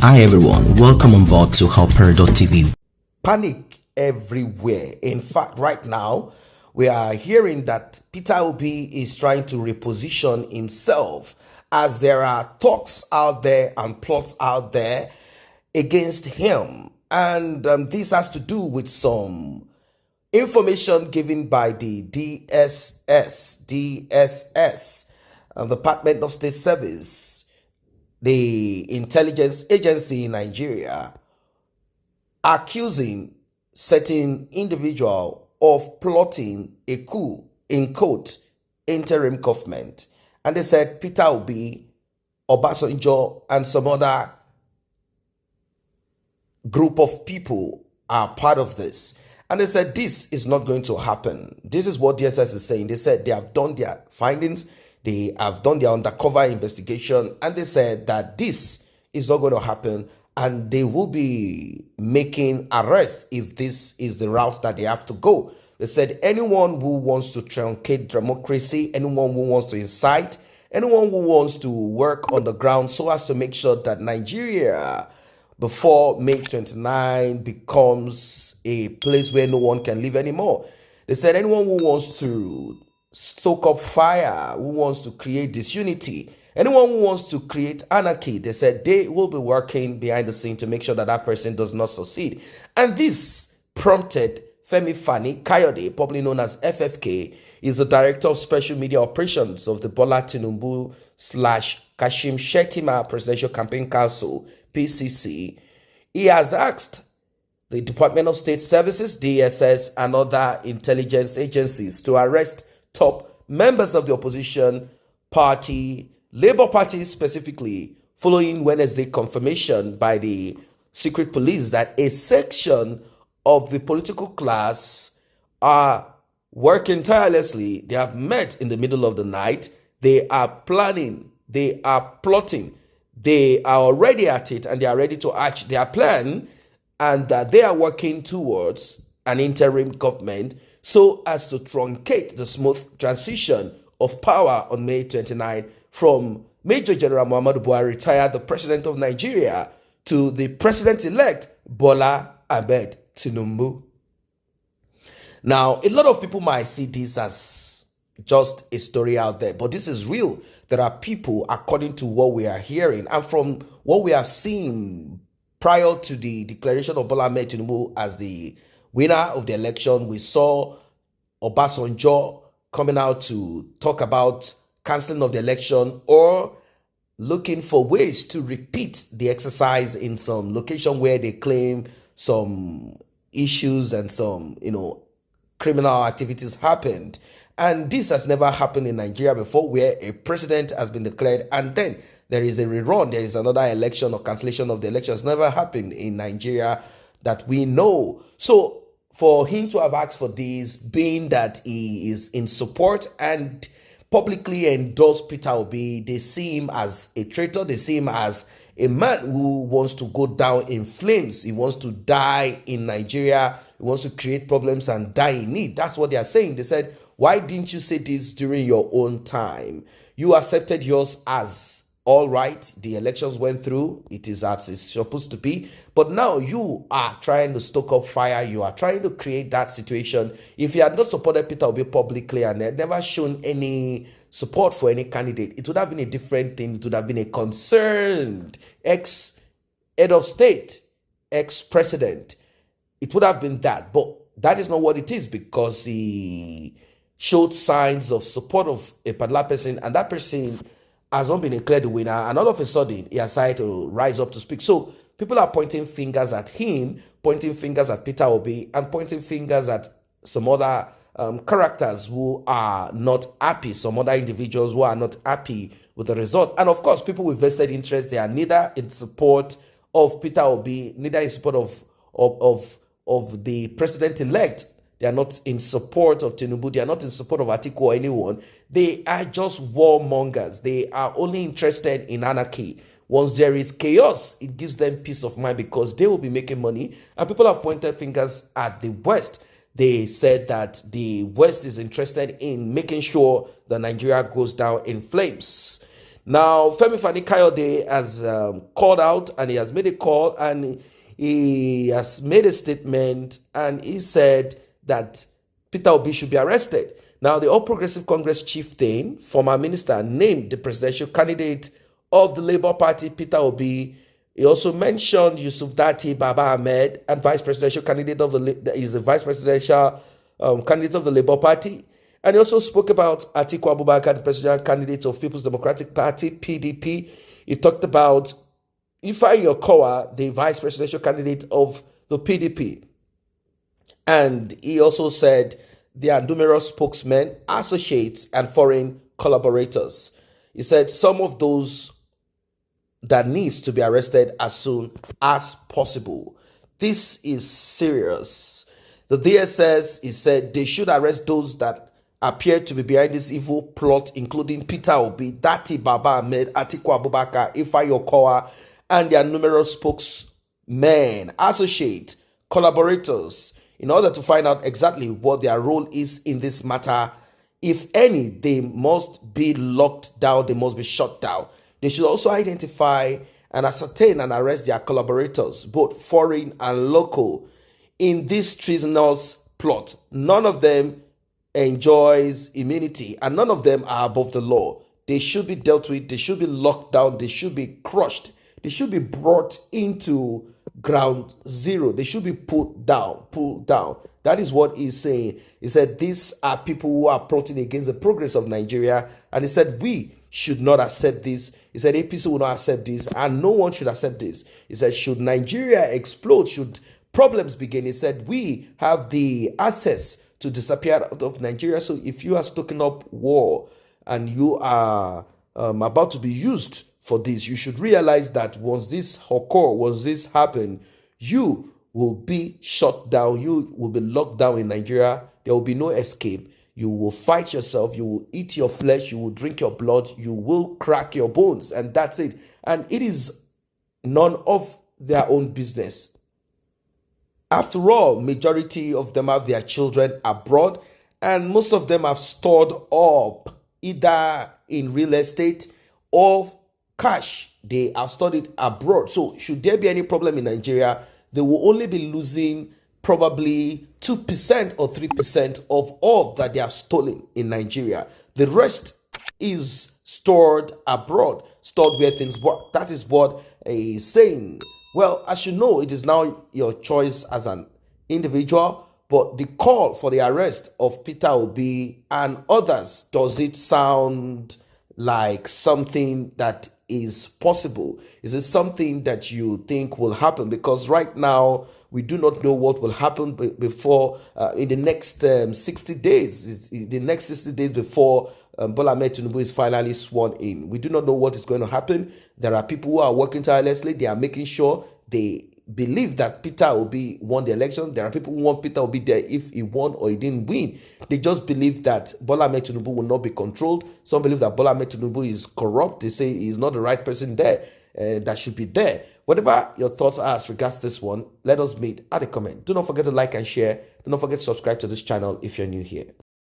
Hi everyone, welcome on board to Helper.tv. Panic everywhere. In fact, right now, we are hearing that Peter Obi is trying to reposition himself as there are talks out there and plots out there against him. And this has to do with some information given by the DSS, the Department of State Service, the intelligence agency in Nigeria, accusing certain individual of plotting a coup in quote interim government. And they said Peter Obi, Obasanjo, and some other group of people are part of this. And they said this is not going to happen. This is what DSS is saying. They said they have done their findings, they have done their undercover investigation, and they said that this is not going to happen, and they will be making arrests if this is the route that they have to go. They said anyone who wants to truncate democracy, anyone who wants to incite, anyone who wants to work on the ground so as to make sure that Nigeria before May 29 becomes a place where no one can live anymore. They said anyone who wants to stoke up fire, who wants to create disunity, anyone who wants to create anarchy, they said they will be working behind the scene to make sure that that person does not succeed. And this prompted Femi Fani Kayode, probably known as FFK, is the Director of Special Media Operations of the Bola Tinubu / Kashim Shettima Presidential Campaign Council, PCC. He has asked the Department of State Services, DSS, and other intelligence agencies to arrest top members of the opposition party, Labour Party specifically, following Wednesday confirmation by the secret police that a section of the political class are working tirelessly. They have met in the middle of the night. They are planning. They are plotting. They are already at it, and they are ready to hatch their plan, and they are working towards an interim government so as to truncate the smooth transition of power on May 29 from Major General Muhammadu Buhari, retired the president of Nigeria, to the president-elect Bola Ahmed Tinubu. Now, a lot of people might see this as just a story out there, but this is real. There are people, according to what we are hearing and from what we have seen prior to the declaration of Bola Ahmed Tinubu as the winner of the election. We saw Obasanjo coming out to talk about cancelling of the election or looking for ways to repeat the exercise in some location where they claim some issues and some, criminal activities happened. And this has never happened in Nigeria before, where a president has been declared and then there is a rerun, there is another election or cancellation of the election. It's never happened in Nigeria that we know. So for him to have asked for this, being that he is in support and publicly endorsed Peter Obi, they see him as a traitor. They see him as a man who wants to go down in flames. He wants to die in Nigeria. He wants to create problems and die in need. That's what they are saying. They said, why didn't you say this during your own time? You accepted yours as all right. The elections went through. It is as it's supposed to be. But now you are trying to stoke up fire. You are trying to create that situation. If you had not supported Peter Obi publicly and had never shown any support for any candidate, it would have been a different thing. It would have been a concerned ex-head of state, ex-president. It would have been that. But that is not what it is, because he showed signs of support of a particular person, and that person has not been declared the winner, and all of a sudden he has decided to rise up to speak. So people are pointing fingers at him, pointing fingers at Peter Obi, and pointing fingers at some other characters who are not happy, some other individuals who are not happy with the result. And of course, people with vested interest, they are neither in support of Peter Obi, neither in support of the president-elect. They are not in support of Tinubu. They are not in support of Atiku or anyone. They are just warmongers. They are only interested in anarchy. Once there is chaos, it gives them peace of mind because they will be making money. And people have pointed fingers at the West. They said that the West is interested in making sure that Nigeria goes down in flames. Now, Femi Fani-Kayode has called out, and he has made a call, and he has made a statement, and he said that Peter Obi should be arrested. Now, the All Progressive Congress chieftain, former minister, named the presidential candidate of the Labour Party, Peter Obi. He also mentioned Yusuf Dati Baba Ahmed, and vice presidential candidate of the vice presidential candidate of the Labour Party. And he also spoke about Atiku Abubakar, the presidential candidate of People's Democratic Party, PDP. He talked about Ifeanyi Okowa, the vice presidential candidate of the PDP. And he also said there are numerous spokesmen, associates, and foreign collaborators. He said some of those that needs to be arrested as soon as possible. This is serious. The DSS, he said, they should arrest those that appear to be behind this evil plot, including Peter Obi, Dati Baba Ahmed, Atiku Abubakar, Ifeanyi Okowa, and their numerous spokesmen, associate, collaborators, in order to find out exactly what their role is in this matter. If any, they must be locked down, they must be shut down. They should also identify and ascertain and arrest their collaborators, both foreign and local, in this treasonous plot. None of them enjoys immunity, and none of them are above the law. They should be dealt with, they should be locked down, they should be crushed, they should be brought into ground zero, they should be pulled down. That is what he's saying. He said these are people who are plotting against the progress of Nigeria, and he said we should not accept this. He said APC will not accept this, and no one should accept this. He said should Nigeria explode, should problems begin, he said we have the access to disappear out of Nigeria. So if you are stoking up war and you are about to be used for this, you should realize that once this happen, you will be shut down, you will be locked down in Nigeria. There will be no escape. You will fight yourself, you will eat your flesh, you will drink your blood, you will crack your bones, and that's it. And it is none of their own business. After all, majority of them have their children abroad, and most of them have stored up either in real estate or cash. They have stored it abroad. So should there be any problem in Nigeria, they will only be losing probably 2% or 3% of all that they have stolen in Nigeria. The rest is stored abroad, stored where things work. That is what he's saying. Well, as you know, it is now your choice as an individual, but the call for the arrest of Peter Obi and others, does it sound like something that is possible? Is it something that you think will happen? Because right now, we do not know what will happen before in the next 60 days. The next 60 days before Bola Ahmed Tinubu is finally sworn in. We do not know what is going to happen. There are people who are working tirelessly. They are making sure they believe that Peter Obi won the election. There are people who want Peter Obi there if he won or he didn't win. They just believe that Bola Ahmed Tinubu will not be controlled. Some believe that Bola Ahmed Tinubu is corrupt. They say he's not the right person there that should be there. Whatever your thoughts are as regards this one, let us meet at the comment. Do not forget to like and share. Do not forget to subscribe to this channel if you're new here.